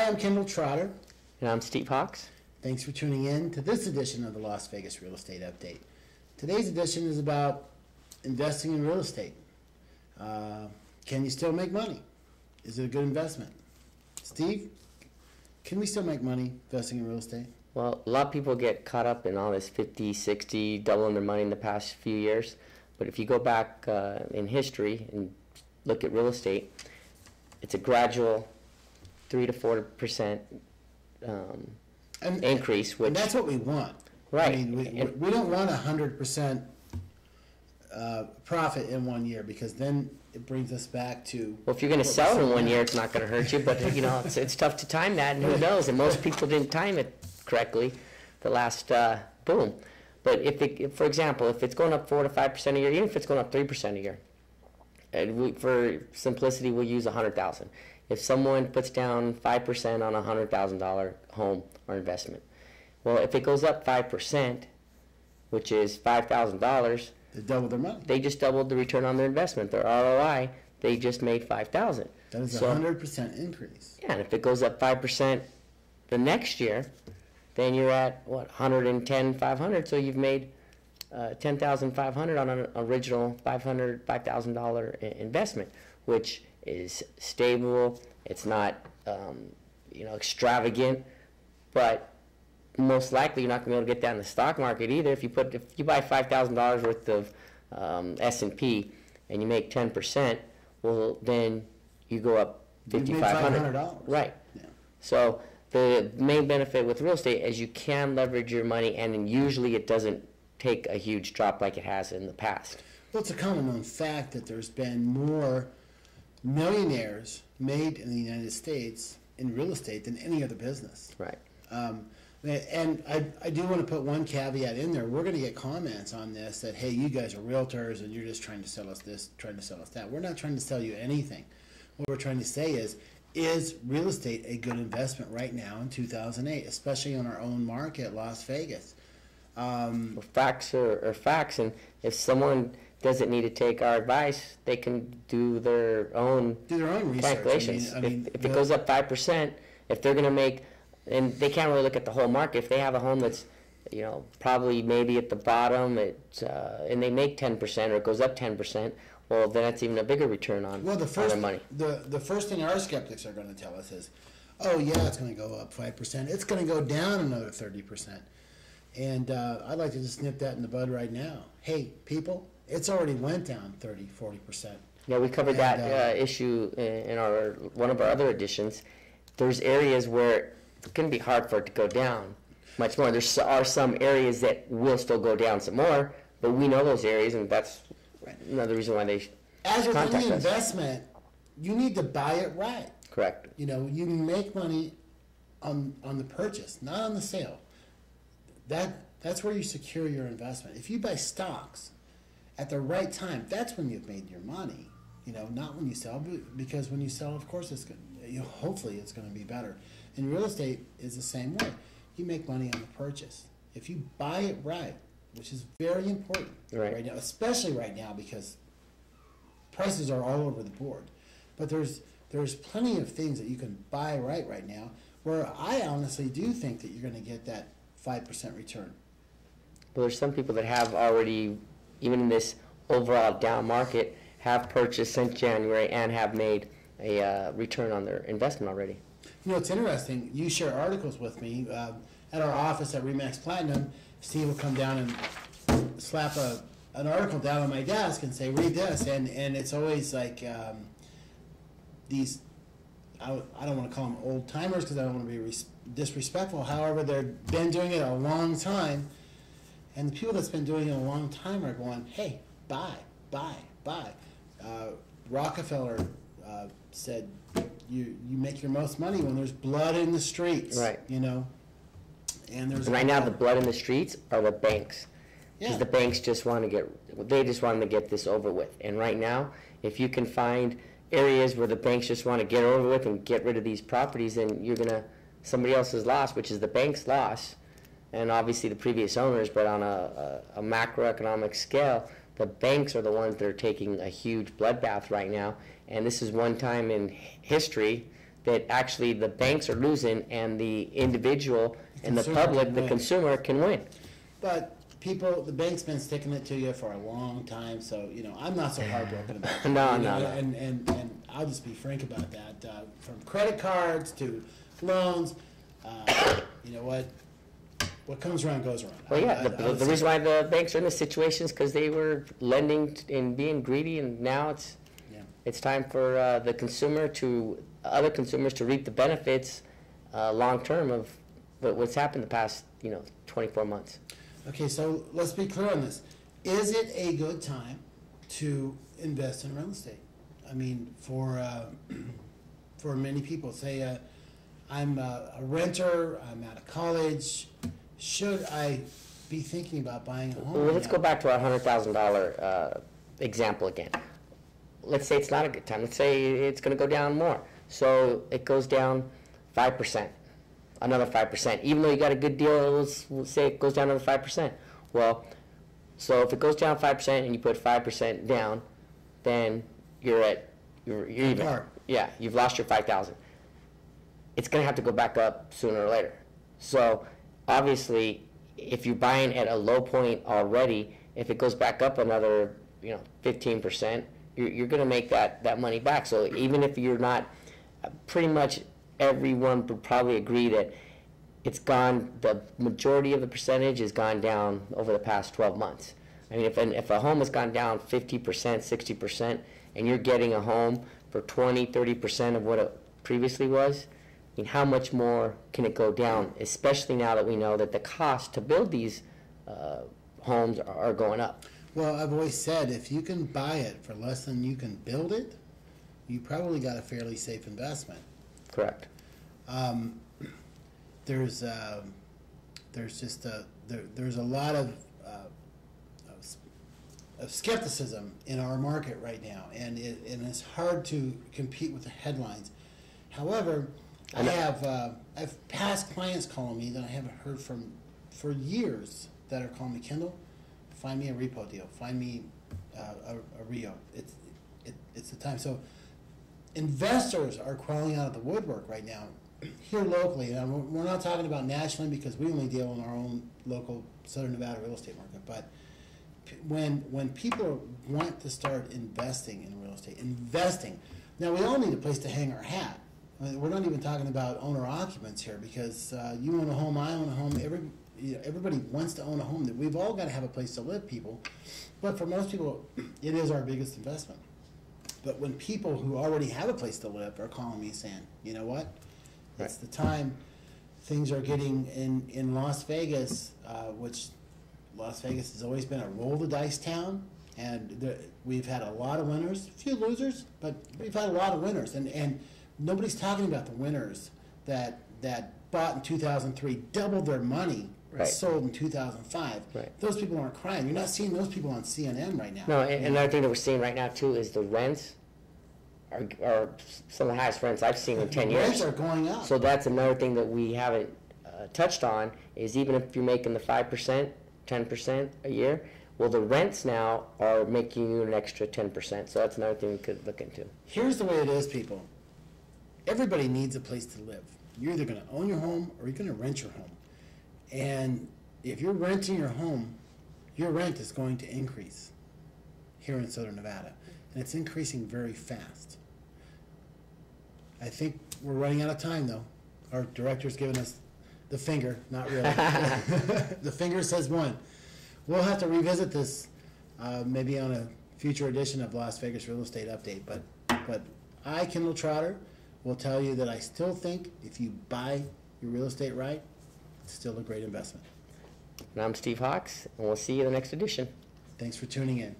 I'm Kendall Trotter. And I'm Steve Hawks. Thanks for tuning in to this edition of the Las Vegas Real Estate Update. Today's edition is about investing in real estate. Can you still make money? Is it a good investment? Steve, can we still make money investing in real estate? Well, a lot of people get caught up in all this 50, 60, doubling their money in the past few years. But if you go back in history and look at real estate, it's a gradual 3 to 4% increase. And that's what we want. Right. I mean, we don't want 100% profit in 1 year, because then it brings us back to... Well, if you're going to sell it in 1 year, it's not going to hurt you. But, you know, it's tough to time that, and who knows? And most people didn't time it correctly the last boom. But if for example, if it's going up 4 to 5% a year, even if it's going up 3% a year, and for simplicity, we'll use $100,000. If someone puts down 5% on a $100,000 home or investment, well, if it goes up 5%, which is $5,000, they doubled their money. They just doubled the return on their investment. Their ROI, they just made $5,000. That is a 100% increase. Yeah, and if it goes up 5% the next year, then you're at what, 110,500. So you've made 10,500 on an original $5,000 investment, which is stable. It's not extravagant, but most likely you're not going to be able to get that in the stock market either. If you buy $5,000 worth of S&P and you make 10%, well, then you go up $5,500. Right. Yeah. So the main benefit with real estate is you can leverage your money, and then usually it doesn't take a huge drop like it has in the past. Well, it's a common known fact that there's been more millionaires made in the United States in real estate than any other business. Right. And I do want to put one caveat in there. We're going to get comments on this that, hey, you guys are realtors and you're just trying to sell us this, trying to sell us that. We're not trying to sell you anything. What we're trying to say is real estate a good investment right now in 2008, especially on our own market, Las Vegas? Well, facts are facts, and if someone doesn't need to take our advice, they can do their own research. Calculations. If it goes up 5%, if they're going to make, and they can't really look at the whole market. If they have a home that's, probably maybe at the bottom, and they make 10% or it goes up 10%, well, then that's even a bigger return on their money. The first thing our skeptics are going to tell us is, oh yeah, it's going to go up 5%. It's going to go down another 30%. And I'd like to just nip that in the bud right now. Hey, people, it's already went down 30, 40%. Yeah, we covered that issue in one of our other editions. There's areas where it's going to be hard for it to go down much more. There are some areas that will still go down some more, but we know those areas, and that's another reason why they As with contact any us. investment, you need to buy it right. Correct. You make money on the purchase, not on the sale. That's where you secure your investment. If you buy stocks at the right time, that's when you've made your money. Not when you sell, because when you sell, of course, it's good. Hopefully, it's going to be better. And real estate is the same way. You make money on the purchase. If you buy it right, which is very important right now, especially right now, because prices are all over the board. But there's plenty of things that you can buy right now, where I honestly do think that you're going to get that 5% return. Well, there's some people that have already, even in this overall down market, have purchased since January and have made a return on their investment already. It's interesting. You share articles with me. At our office at Remax Platinum, Steve will come down and slap an article down on my desk and say, read this. And it's always like these, I don't want to call them old timers because I don't want to be disrespectful. However, they've been doing it a long time. And the people that's been doing it a long time are going, hey, buy. Rockefeller said you make your most money when there's blood in the streets. Right. And there's right now the blood in the streets are the banks. Because Yeah. the banks just want to get this over with. And right now, if you can find areas where the banks just want to get over with and get rid of these properties, then somebody else's loss, which is the bank's loss, and obviously the previous owners, but on a macroeconomic scale, the banks are the ones that are taking a huge bloodbath right now. And this is one time in history that actually the banks are losing and the individual and the consumer public, can the win. consumer can win. But people, the bank's been sticking it to you for a long time, so, you know, I'm not so heartbroken about it. No, You no, know, no. And I'll just be frank about that. From credit cards to loans, you know what comes around goes around. Well, yeah, I the would say- reason why the banks are in this situation is because they were lending and being greedy, and now Yeah. it's time for other consumers to reap the benefits long term of what's happened the past 24 months. Okay, so let's be clear on this. Is it a good time to invest in real estate? I mean, for many people, say I'm a renter, I'm out of college. Should I be thinking about buying a home? Well, let's now? go back to our $100,000 example again. Let's say it's not a good time. Let's say it's going to go down more. So it goes down 5%, another 5%. Even though you got a good deal, we'll say it goes down another 5%. Well, so if it goes down 5% and you put 5% down, then you're even. Par. Yeah, you've lost your 5,000. It's going to have to go back up sooner or later. So obviously, if you're buying at a low point already, if it goes back up another 15%, you're going to make that money back. So even if you're not, pretty much everyone would probably agree that it's gone, the majority of the percentage has gone down over the past 12 months. I mean, if a home has gone down 50%, 60%, and you're getting a home for 20, 30% of what it previously was, I mean, how much more can it go down, especially now that we know that the cost to build these homes are going up? Well, I've always said if you can buy it for less than you can build it, you probably got a fairly safe investment. Correct. There's just there's a lot of skepticism in our market right now, and it's hard to compete with the headlines. However, I've past clients calling me that I haven't heard from for years that are calling me, Kendall, find me a repo deal, find me a REO. It's the time. So investors are crawling out of the woodwork right now here locally, and we're not talking about nationally because we only deal in our own local Southern Nevada real estate market. But when people want to start investing in real estate, now we all need a place to hang our hat. I mean, we're not even talking about owner occupants here because you own a home, I own a home. Everybody wants to own a home. That we've all got to have a place to live, people. But for most people, it is our biggest investment. But when people who already have a place to live are calling me saying, you know what, it's the time. Things are getting in Las Vegas, which Las Vegas has always been a roll the dice town, and we've had a lot of winners, a few losers, but we've had a lot of winners, and nobody's talking about the winners that bought in 2003, doubled their money, Right. sold in 2005. Right. Those people aren't crying. You're not seeing those people on CNN right now. No, and another thing that we're seeing right now too is the rents are some of the highest rents I've seen in 10 years. Rents are going up. So that's another thing that we haven't touched on is even if you're making the 5%, 10% a year, well, the rents now are making you an extra 10%. So that's another thing we could look into. Here's the way it is, people. Everybody needs a place to live. You're either going to own your home or you're going to rent your home. And if you're renting your home, your rent is going to increase here in Southern Nevada. And it's increasing very fast. I think we're running out of time, though. Our director's giving us the finger, not really. The finger says one. We'll have to revisit this maybe on a future edition of Las Vegas Real Estate Update. But I, Kendall Trotter, will tell you that I still think if you buy your real estate right, it's still a great investment. And I'm Steve Hawks, and we'll see you in the next edition. Thanks for tuning in.